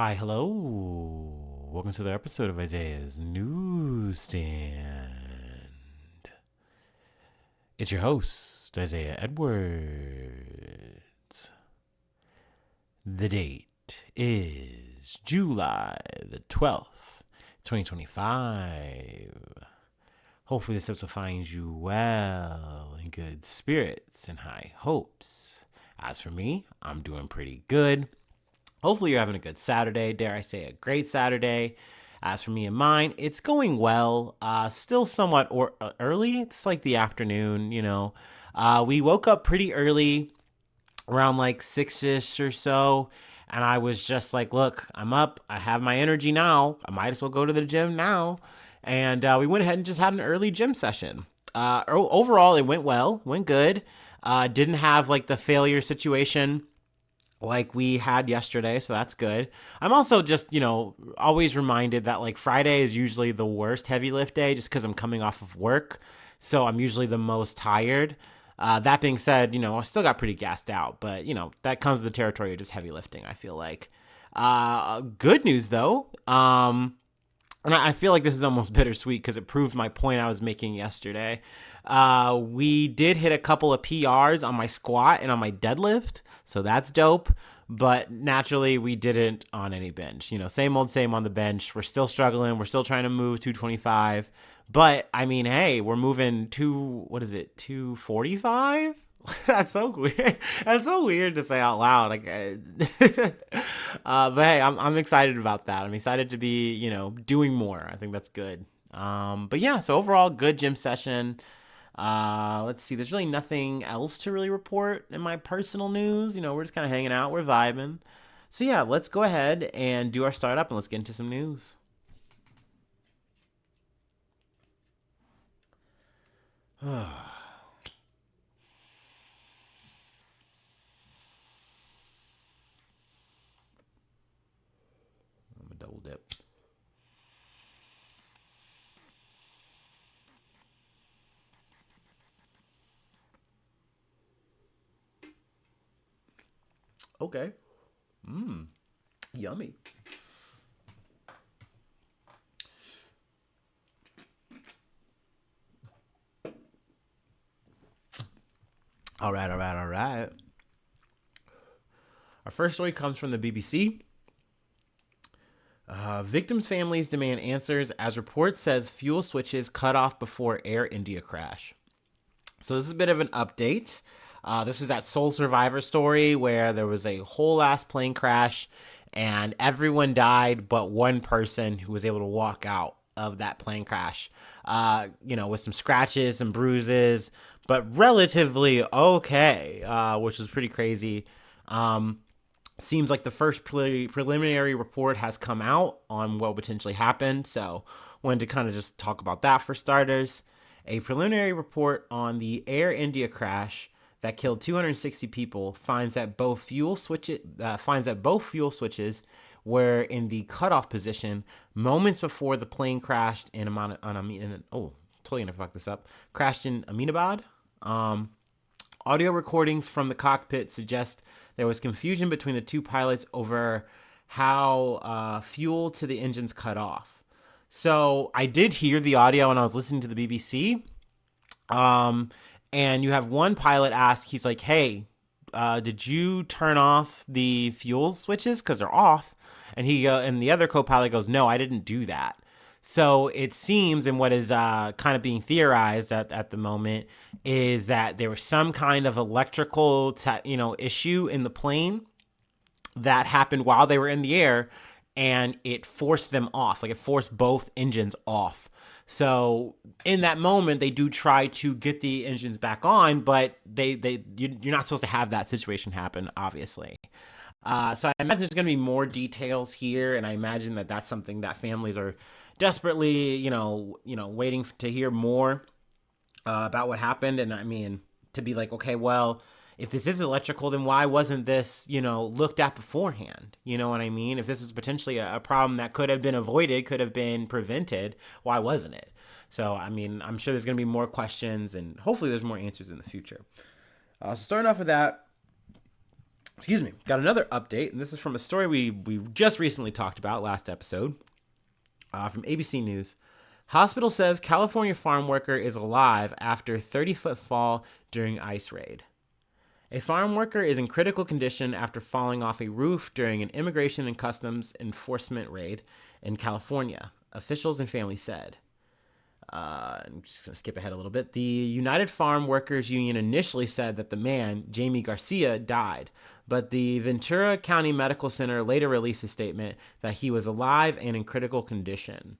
Hi, hello. Welcome to the episode of Isaiah's Newsstand. It's your host, Isaiah Edwards. The date is July the 12th, 2025. Hopefully this episode finds you well, in good spirits and high hopes. As for me, I'm doing pretty good. Hopefully you're having a good Saturday. Dare I say a great Saturday. As for me and mine, it's going well. Still somewhat early. It's like the afternoon, you know. We woke up pretty early, around like 6ish or so. And I was just like, look, I'm up. I have my energy now. I might as well go to the gym now. And we went ahead and just had an early gym session. Overall, it went well, went good. Didn't have like the failure situation like we had yesterday, so that's good. I'm also just, always reminded that like Friday is usually the worst heavy lift day just because I'm coming off of work. So I'm usually the most tired. That being said, I still got pretty gassed out, but, that comes with the territory of just heavy lifting, I feel like. Good news, though. And I feel like this is almost bittersweet because it proved my point I was making yesterday. We did hit a couple of PRs on my squat and on my deadlift, so that's dope. But naturally, we didn't on any bench. Same old same on the bench. We're still struggling. We're still trying to move 225. But, I mean, hey, we're moving to, 245? That's so weird. That's so weird to say out loud. Like, but hey, I'm excited about that. I'm excited to be, doing more. I think that's good. But yeah, so overall, good gym session. Let's see. There's really nothing else to really report in my personal news. We're just kind of hanging out. We're vibing. So yeah, let's go ahead and do our startup and let's get into some news. I'm a double dip. Okay. Yummy. All right. Our first story comes from the BBC. Victims' families demand answers as report says fuel switches cut off before Air India crash. So this is a bit of an update. This was that sole survivor story where there was a whole ass plane crash and everyone died but one person who was able to walk out of that plane crash, with some scratches and bruises, but relatively okay, which was pretty crazy. Seems like the first preliminary report has come out on what potentially happened. So wanted to kind of just talk about that for starters. A preliminary report on the Air India crash that killed 260 people finds that both fuel switches were in the cutoff position moments before the plane crashed totally gonna fuck this up. Crashed in Aminabad. Audio recordings from the cockpit suggest there was confusion between the two pilots over how fuel to the engines cut off. So I did hear the audio when I was listening to the BBC. And you have one pilot ask, he's like, hey, did you turn off the fuel switches? Because they're off. And and the other co-pilot goes, no, I didn't do that. So it seems, and what is kind of being theorized at the moment, is that there was some kind of electrical, issue in the plane that happened while they were in the air, and it forced them off. Like it forced both engines off. So in that moment, they do try to get the engines back on, but you're not supposed to have that situation happen, obviously. So I imagine there's going to be more details here, and I imagine that that's something that families are desperately, waiting to hear more about what happened. And I mean, to be like, okay, well, if this is electrical, then why wasn't this, looked at beforehand? You know what I mean? If this was potentially a problem that could have been avoided, could have been prevented, why wasn't it? So, I mean, I'm sure there's going to be more questions and hopefully there's more answers in the future. So starting off with that, Excuse me. Got another update, and this is from a story we just recently talked about last episode from ABC News. Hospital says California farm worker is alive after 30-foot fall during ice raid. A farm worker is in critical condition after falling off a roof during an Immigration and Customs Enforcement raid in California, officials and family said. I'm just going to skip ahead a little bit. The United Farm Workers Union initially said that the man, Jamie Garcia, died, but the Ventura County Medical Center later released a statement that he was alive and in critical condition.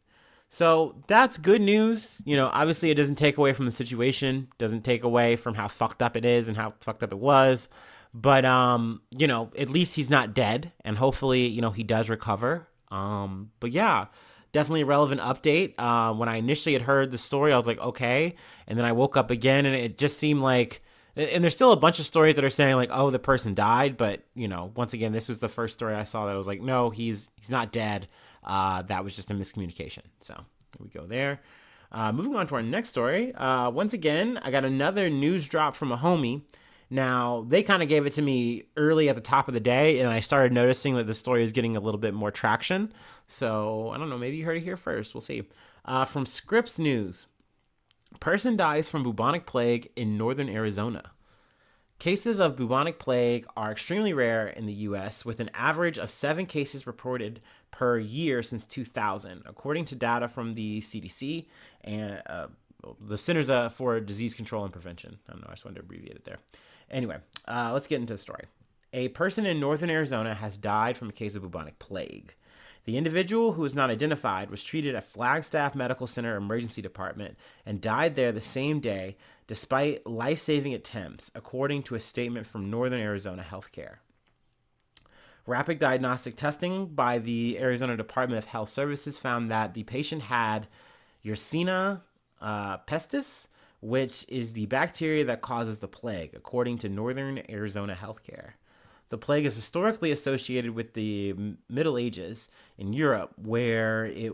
So that's good news. Obviously it doesn't take away from the situation, doesn't take away from how fucked up it is and how fucked up it was. But, at least he's not dead, and hopefully, he does recover. But yeah, definitely a relevant update. When I initially had heard the story, I was like, okay. And then I woke up again and it just seemed like, and there's still a bunch of stories that are saying like, oh, the person died. But, once again, this was the first story I saw that I was like, no, he's not dead. That was just a miscommunication. So here we go there. Moving on to our next story. Once again, I got another news drop from a homie. Now, they kind of gave it to me early at the top of the day, and I started noticing that the story is getting a little bit more traction. So, I don't know, maybe you heard it here first. We'll see. From Scripps News. Person dies from bubonic plague in northern Arizona. Cases of bubonic plague are extremely rare in the U.S., with an average of 7 cases reported per year since 2000, according to data from the CDC and the Centers for Disease Control and Prevention. I don't know, I just wanted to abbreviate it there. Anyway, let's get into the story. A person in northern Arizona has died from a case of bubonic plague. The individual, who was not identified, was treated at Flagstaff Medical Center Emergency Department and died there the same day, despite life-saving attempts, according to a statement from Northern Arizona Healthcare. Rapid diagnostic testing by the Arizona Department of Health Services found that the patient had Yersinia pestis, which is the bacteria that causes the plague, according to Northern Arizona Healthcare. The plague is historically associated with the Middle Ages in Europe, where it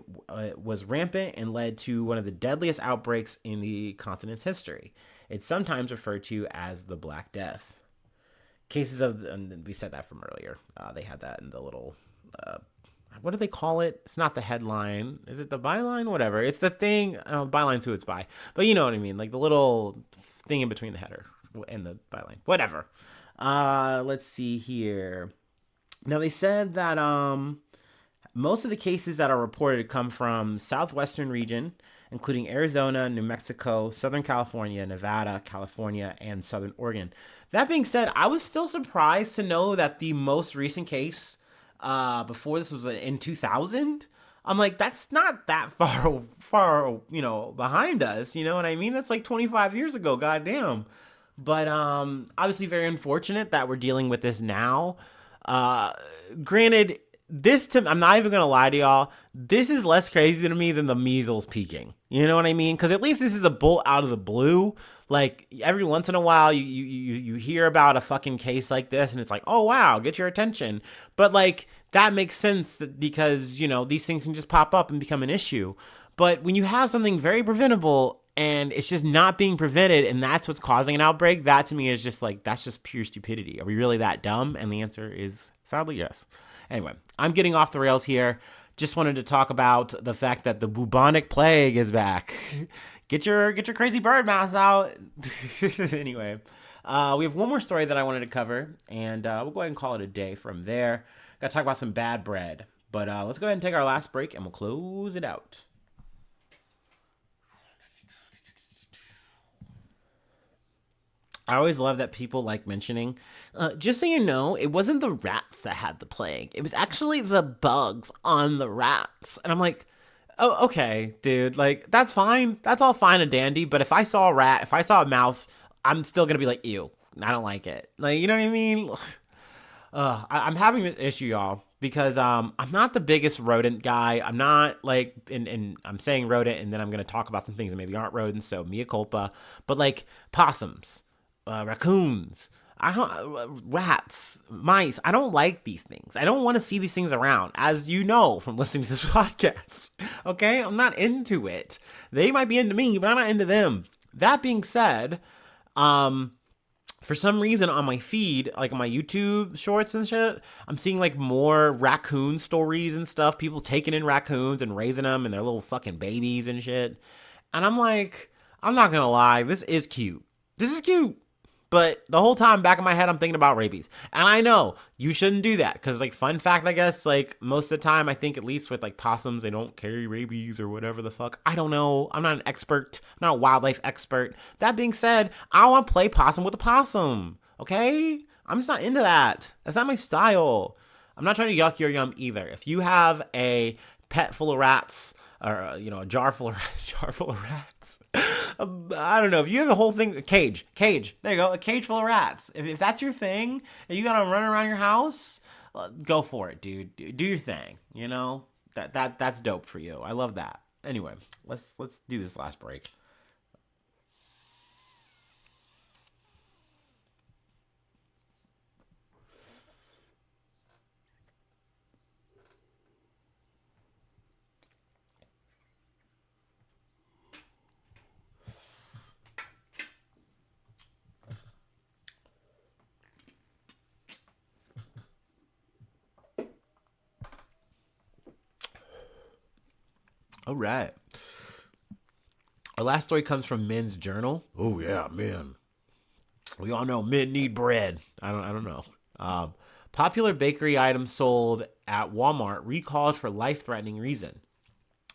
was rampant and led to one of the deadliest outbreaks in the continent's history. It's sometimes referred to as the Black Death. Cases of, and we said that from earlier, they had that in the little, what do they call it? It's not the headline. Is it the byline? Whatever. It's the thing, byline's who it's by. But you know what I mean, like the little thing in between the header and the byline. Whatever. Let's see here. Now they said that most of the cases that are reported come from southwestern region, including Arizona, New Mexico, Southern California, Nevada, California, and Southern Oregon. That being said, I was still surprised to know that the most recent case before this was in 2000. I'm like, that's not that far, behind us. You know what I mean? That's like 25 years ago. Goddamn. But obviously very unfortunate that we're dealing with this now. Granted, I'm not even going to lie to y'all, this is less crazy to me than the measles peaking. You know what I mean? Because at least this is a bolt out of the blue. Like, every once in a while, you hear about a fucking case like this, and it's like, oh, wow, get your attention. But, like, that makes sense because, these things can just pop up and become an issue. But when you have something very preventable and it's just not being prevented, and that's what's causing an outbreak, that to me is just like, that's just pure stupidity. Are we really that dumb? And the answer is sadly yes. Anyway, I'm getting off the rails here. Just wanted to talk about the fact that the bubonic plague is back. Get your crazy bird mask out. Anyway, we have one more story that I wanted to cover, and we'll go ahead and call it a day from there. Got to talk about some bad bread. But let's go ahead and take our last break, and we'll close it out. I always love that people like mentioning, just so you know, it wasn't the rats that had the plague. It was actually the bugs on the rats. And I'm like, oh, okay, dude, like, that's fine. That's all fine and dandy. But if I saw a rat, if I saw a mouse, I'm still going to be like, ew, I don't like it. Like, you know what I mean? I'm having this issue, y'all, because I'm not the biggest rodent guy. I'm not like, and I'm saying rodent, and then I'm going to talk about some things that maybe aren't rodents, so mea culpa. But like possums. Raccoons, rats, mice. I don't like these things. I don't want to see these things around, as you know from listening to this podcast. Okay, I'm not into it. They might be into me, but I'm not into them. That being said, For some reason on my feed, like on my YouTube shorts and shit, I'm seeing like more raccoon stories and stuff. People taking in raccoons and raising them and their little fucking babies and shit. And I'm like, I'm not gonna lie, this is cute. This is cute. But the whole time back in my head, I'm thinking about rabies. And I know you shouldn't do that. Because, like, fun fact, I guess, like, most of the time, I think at least with, like, possums, they don't carry rabies or whatever the fuck. I don't know. I'm not an expert. I'm not a wildlife expert. That being said, I don't want to play possum with a possum. Okay? I'm just not into that. That's not my style. I'm not trying to yuck your yum either. If you have a pet full of rats, or, a jar full of rats. I don't know. If you have a whole thing, a cage. There you go. A cage full of rats. If that's your thing and you got to run around your house, go for it, dude. Do your thing. That's dope for you. I love that. Anyway, let's do this last break. All right. Our last story comes from Men's Journal. Oh yeah, men. We all know men need bread. I don't know. Popular bakery items sold at Walmart recalled for life-threatening reason.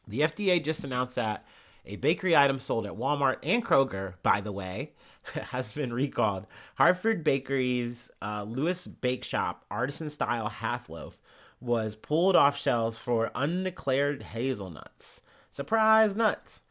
The FDA just announced that a bakery item sold at Walmart and Kroger, by the way, has been recalled. Hartford Bakery's Lewis Bake Shop artisan-style half loaf was pulled off shelves for undeclared hazelnuts. Surprise nuts.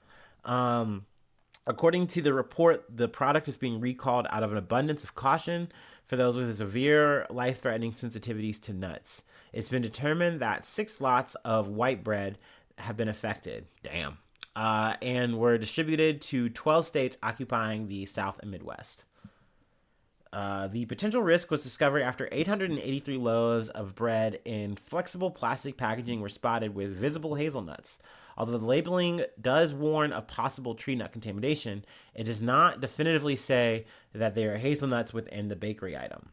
According to the report, the product is being recalled out of an abundance of caution for those with severe life-threatening sensitivities to nuts. It's been determined that 6 lots of white bread have been affected. Damn. And were distributed to 12 states occupying the South and Midwest. The potential risk was discovered after 883 loaves of bread in flexible plastic packaging were spotted with visible hazelnuts. Although the labeling does warn of possible tree nut contamination, it does not definitively say that there are hazelnuts within the bakery item.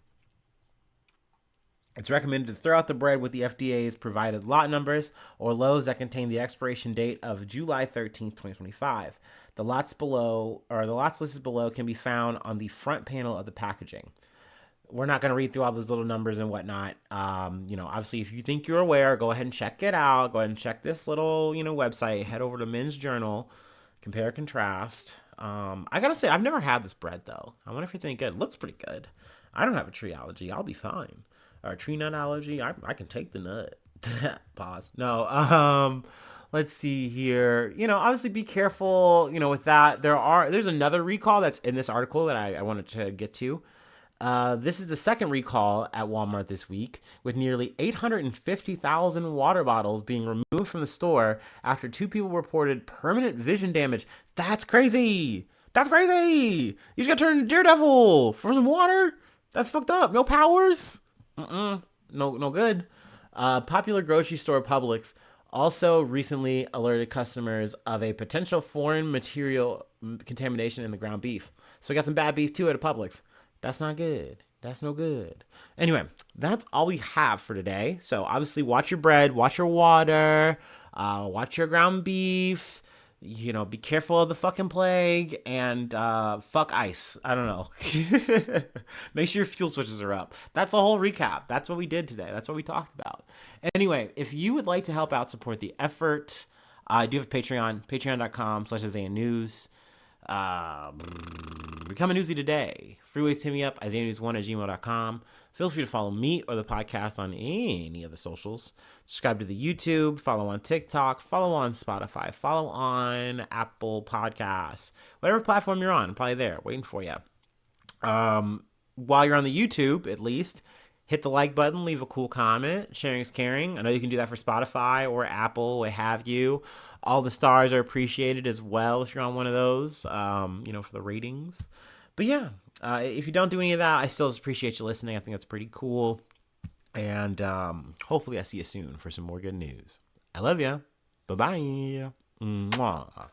It's recommended to throw out the bread with the FDA's provided lot numbers or loaves that contain the expiration date of July 13th, 2025. The lots listed below can be found on the front panel of the packaging. We're not going to read through all those little numbers and whatnot. Obviously, if you think you're aware, go ahead and check it out. Go ahead and check this little, website. Head over to Men's Journal. Compare, contrast. I got to say, I've never had this bread, though. I wonder if it's any good. It looks pretty good. I don't have a tree allergy. I'll be fine. Or a tree nut allergy. I can take the nut. Pause. No. Let's see here. Obviously be careful, with that. There's another recall that's in this article that I wanted to get to. This is the second recall at Walmart this week, with nearly 850,000 water bottles being removed from the store after 2 people reported permanent vision damage. That's crazy. You just got turned into Daredevil for some water. That's fucked up. No powers. No good. Popular grocery store Publix also recently alerted customers of a potential foreign material contamination in the ground beef. So we got some bad beef too at a Publix. That's not good. That's no good. Anyway, that's all we have for today. So obviously watch your bread, watch your water, watch your ground beef. Be careful of the fucking plague and fuck ice. I don't know. Make sure your fuel switches are up. That's a whole recap. That's what we did today. That's what we talked about. Anyway, if you would like to help out support the effort, I do have Patreon, patreon.com/IsaiahNews. Become a newsie today. Free ways to hit me up, IsaiahNews1@gmail.com. Feel free to follow me or the podcast on any of the socials. Subscribe to the YouTube, follow on TikTok, follow on Spotify, follow on Apple Podcasts. Whatever platform you're on, I'm probably there waiting for you. While you're on the YouTube, at least, hit the like button, leave a cool comment. Sharing is caring. I know you can do that for Spotify or Apple, what have you. All the stars are appreciated as well if you're on one of those, for the ratings. But yeah, if you don't do any of that, I still just appreciate you listening. I think that's pretty cool. And hopefully I see you soon for some more good news. I love ya. Bye-bye. Mwah.